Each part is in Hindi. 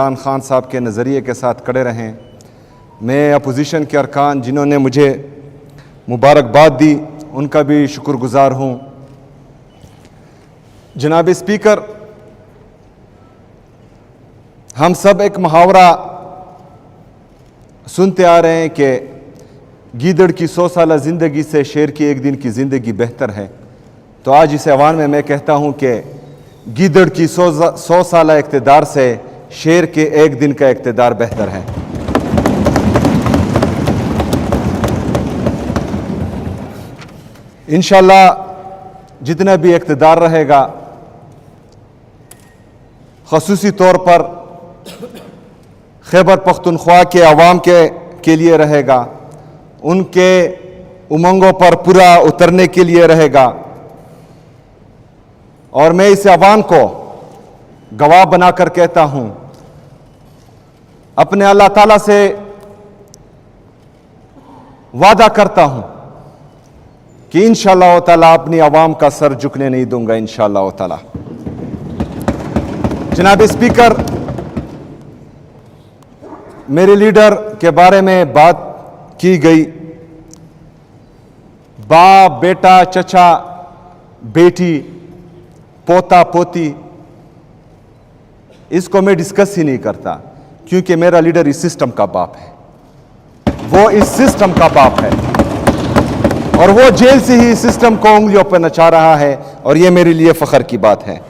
इमरान खान साहब के नज़रिए के साथ खड़े रहें। मैं अपोजिशन के अरकान जिन्होंने मुझे मुबारकबाद दी उनका भी शुक्रगुजार हूँ। जनाब स्पीकर, हम सब एक मुहावरा सुनते आ रहे हैं कि गीदड़ की 100 साल ज़िंदगी से शेर की एक दिन की ज़िंदगी बेहतर है। तो आज इस ऐवान में मैं कहता हूँ कि गीदड़ की 100 साल इक़्तिदार से शेर के एक दिन का इक़्तिदार बेहतर है। इंशाअल्लाह जितना भी इक़्तिदार रहेगा ख़ुसूसी तौर पर खैबर पख्तूनख्वा के अवाम के लिए रहेगा, उनके उमंगों पर पूरा उतरने के लिए रहेगा। और मैं इस अवाम को गवाह बनाकर कहता हूं, अपने अल्लाह ताला से वादा करता हूं कि इंशाअल्लाह ताला अपनी अवाम का सर झुकने नहीं दूंगा इंशाअल्लाह ताला। जनाब स्पीकर, मेरे लीडर के बारे में बात की गई, बाप, बेटा, चचा, बेटी, पोता, पोती, इसको मैं डिस्कस ही नहीं करता, क्योंकि मेरा लीडर इस सिस्टम का बाप है, वो इस सिस्टम का बाप है और वो जेल से ही इस सिस्टम को उंगलियों पर नचा रहा है, और ये मेरे लिए फख्र की बात है।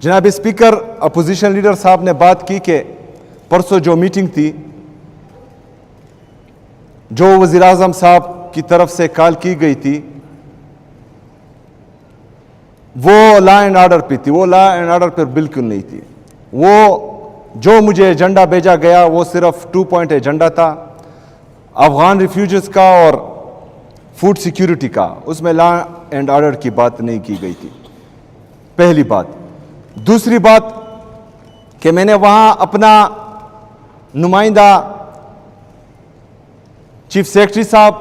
जनाब स्पीकर, अपोजिशन लीडर साहब ने बात की कि परसों जो मीटिंग थी, जो वज़ीर आज़म साहब की तरफ से कॉल की गई थी, वो लॉ एंड ऑर्डर पे थी। वो लॉ एंड ऑर्डर पर बिल्कुल नहीं थी। वो जो मुझे एजेंडा भेजा गया वो सिर्फ 2 पॉइंट एजेंडा था, अफगान रिफ्यूजीज का और फूड सिक्योरिटी का। उसमें लॉ एंड ऑर्डर की बात नहीं की गई थी, पहली बात। दूसरी बात कि मैंने वहां अपना नुमाइंदा चीफ सेक्रेटरी साहब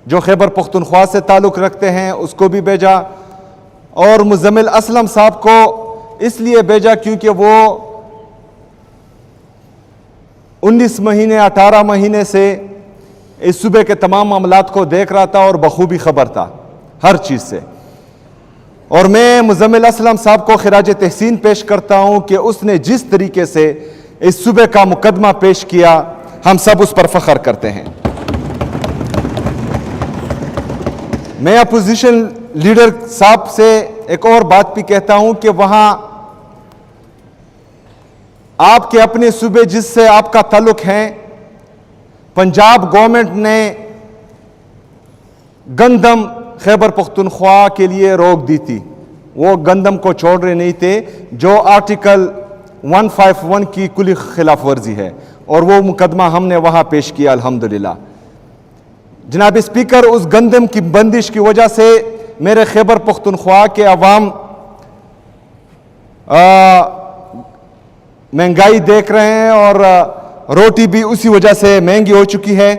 जो खैबर पख्तूनख्वा से ताल्लुक़ रखते हैं उसको भी भेजा, और मुज़म्मिल असलम साहब को इसलिए भेजा क्योंकि वो 19 महीने 18 महीने से इस सूबे के तमाम मामलात को देख रहा था और बखूबी खबर था हर चीज़ से। और मैं मुज़म्मिल असलम साहब को खिराज तहसीन पेश करता हूं कि उसने जिस तरीके से इस सूबे का मुकदमा पेश किया, हम सब उस पर फख्र करते हैं। मैं अपोजिशन लीडर साहब से एक और बात भी कहता हूं कि वहां आपके अपने सूबे जिससे आपका ताल्लुक है, पंजाब गवर्नमेंट ने गंदम खैबर पख्तूनख्वा के लिए रोक दी थी। वो गंदम को छोड़ रहे नहीं थे, जो आर्टिकल 151 की कुली खिलाफ वर्जी है, और वो मुकदमा हमने वहां पेश किया अल्हम्दुलिल्लाह। जनाब स्पीकर, उस गंदम की बंदिश की वजह से मेरे खैबर पख्तूनख्वा के अवाम महंगाई देख रहे हैं और रोटी भी उसी वजह से महंगी हो चुकी है।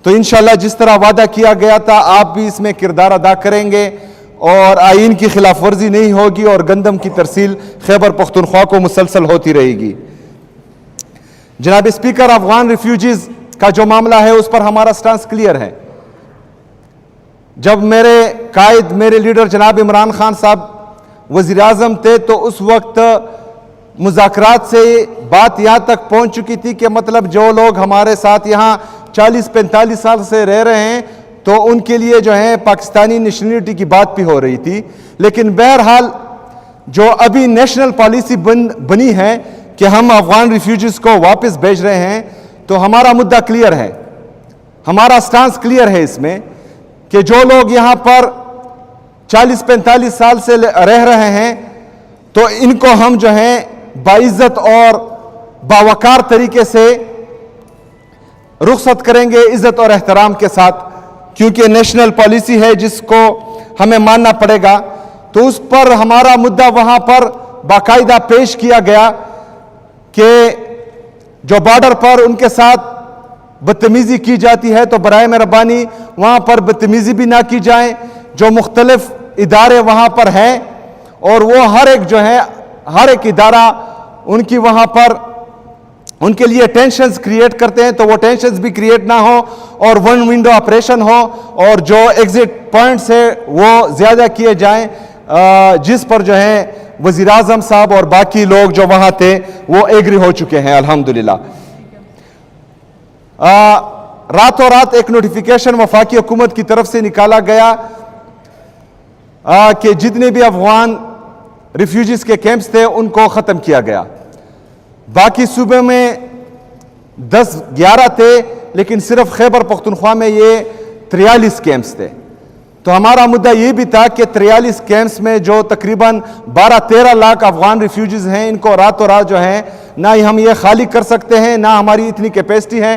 तो इंशाअल्लाह जिस तरह वादा किया गया था, आप भी इसमें किरदार अदा करेंगे और आईन की खिलाफ वर्जी नहीं होगी और गंदम की तरसील खैबर पख्तूनख्वा को मुसलसल होती रहेगी। जनाब स्पीकर, अफगान रिफ्यूजीज का जो मामला है उस पर हमारा स्टांस क्लियर है। जब मेरे कायद, मेरे लीडर जनाब इमरान खान साहब वज़ीर आज़म थे, तो उस वक्त मुज़ाकरात से बात यहाँ तक पहुँच चुकी थी कि मतलब जो लोग हमारे साथ यहाँ 40-45 साल से रह रहे हैं, तो उनके लिए जो है पाकिस्तानी नेशनलिटी की बात भी हो रही थी। लेकिन बहरहाल जो अभी नेशनल पॉलिसी बनी है कि हम अफगान रिफ्यूजीज को वापस भेज रहे हैं, तो हमारा मुद्दा क्लियर है, हमारा स्टांस क्लियर है इसमें कि जो लोग यहाँ पर 40-45 साल से रह रहे हैं, तो इनको हम जो है बाइज्जत और बावकार तरीके से रुखसत करेंगे, इज्जत और एहतराम के साथ, क्योंकि नेशनल पॉलिसी है जिसको हमें मानना पड़ेगा। तो उस पर हमारा मुद्दा वहां पर बाकायदा पेश किया गया कि जो बॉर्डर पर उनके साथ बदतमीजी की जाती है, तो बराए मेहरबानी वहां पर बदतमीजी भी ना की जाए। जो मुख्तलिफ इदारे वहां पर हैं और वो हर एक जो है हर एक इदारा उनकी वहाँ पर उनके लिए टेंशन्स क्रिएट करते हैं, तो वो टेंशन्स भी क्रिएट ना हो और वन विंडो ऑपरेशन हो और जो एग्जिट पॉइंट्स है वो ज़्यादा किए जाएं, जिस पर जो है वज़ीर आज़म साहब और बाकी लोग जो वहाँ थे वो एग्री हो चुके हैं अल्हम्दुलिल्लाह। रातों रात एक नोटिफिकेशन वफाकी हुकूमत की तरफ से निकाला गया कि जितने भी अफगान रिफ्यूजीज के कैंप्स थे उनको ख़त्म किया गया। बाकी सूबे में 10-11 थे, लेकिन सिर्फ खैबर पख्तूनख्वा में ये 43 कैंप्स थे। तो हमारा मुद्दा ये भी था कि 43 कैंप्स में जो तकरीबन 12-13 लाख अफगान रिफ्यूजीज हैं, इनको रातों रात जो है ना ही हम ये खाली कर सकते हैं, ना हमारी इतनी कैपेसिटी है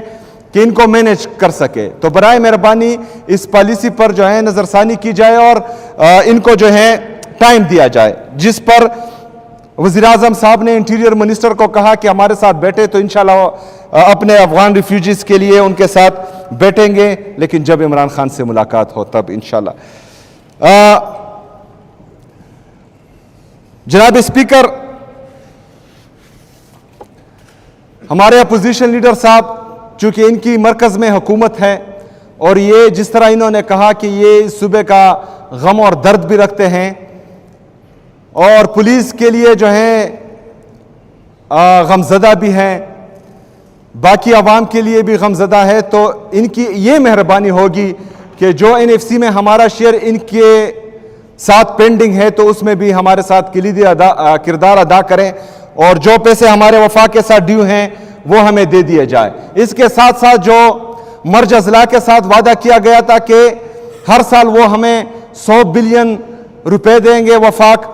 कि इनको मैनेज कर सके। तो बराए मेहरबानी इस पॉलिसी पर जो है नज़रसानी की जाए और इनको जो है टाइम दिया जाए, जिस पर वज़ीर आज़म साहब ने इंटीरियर मिनिस्टर को कहा कि hमारे साथ बैठे, तो इंशाल्लाह अपने अफगान रिफ्यूजीज के लिए उनके साथ बैठेंगे, लेकिन जब इमरान खान से मुलाकात हो तब इंशाल्लाह। जनाब स्पीकर, हमारे अपोजिशन लीडर साहब चूंकि इनकी मरकज़ में हुकूमत है और ये जिस तरह इन्होंने कहा कि ये इस सूबे का गम और दर्द भी रखते हैं और पुलिस के लिए जो है गमज़दा भी हैं, बाकी आवाम के लिए भी गमज़दा है, तो इनकी ये मेहरबानी होगी कि जो NFC में हमारा शेयर इनके साथ पेंडिंग है तो उसमें भी हमारे साथ किलीदी किरदार अदा करें और जो पैसे हमारे वफा के साथ ड्यू हैं वो हमें दे दिए जाए। इसके साथ साथ जो मर्ज अजला के साथ वादा किया गया था कि हर साल वो हमें 100 बिलियन रुपए देंगे वफाक,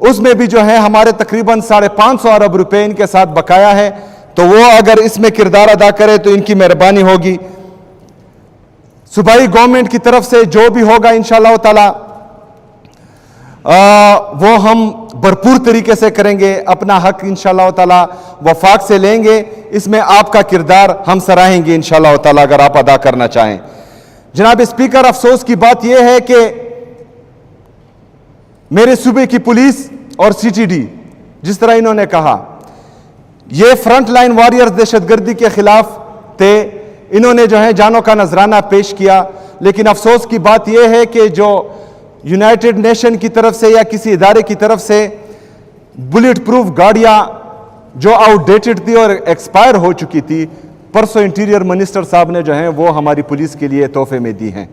उसमें भी जो है हमारे तकरीबन 550 अरब रुपए इनके साथ बकाया है, तो वो अगर इसमें किरदार अदा करे तो इनकी मेहरबानी होगी। सूबाई गवर्नमेंट की तरफ से जो भी होगा इंशाअल्लाह ताला वो हम भरपूर तरीके से करेंगे, अपना हक इंशाअल्लाह ताला वफाक से लेंगे, इसमें आपका किरदार हम सराहेंगे इंशाअल्लाह ताला अगर आप अदा करना चाहें। जनाब स्पीकर, अफसोस की बात यह है कि मेरे सूबे की पुलिस और CTD, जिस तरह इन्होंने कहा, ये फ्रंट लाइन वॉरियर्स दहशतगर्दी के खिलाफ थे, इन्होंने जो है जानों का नजराना पेश किया, लेकिन अफसोस की बात यह है कि जो यूनाइटेड नेशन की तरफ से या किसी इदारे की तरफ से बुलेट प्रूफ गाड़ियां जो आउटडेटेड थी और एक्सपायर हो चुकी थी, परसों इंटीरियर मिनिस्टर साहब ने जो है वो हमारी पुलिस के लिए तोहफे में दी हैं।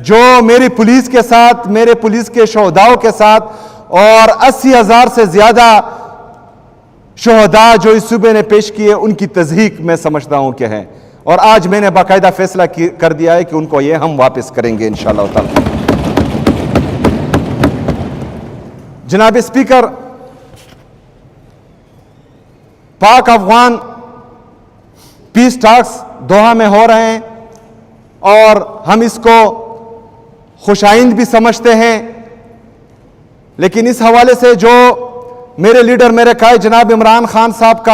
जो मेरी पुलिस के साथ, मेरे पुलिस के शोहदाओं के साथ और 80,000 से ज्यादा शोहदा जो इस सूबे ने पेश किए, उनकी तज़हीक मैं समझता हूं कि है, और आज मैंने बाकायदा फैसला कर दिया है कि उनको ये हम वापस करेंगे इंशाअल्लाह ताला। जनाब स्पीकर, पाक अफगान पीस टॉक्स दोहा में हो रहे हैं और हम इसको खुशाइंद भी समझते हैं, लेकिन इस हवाले से जो मेरे लीडर, मेरे कायद जनाब इमरान खान साहब का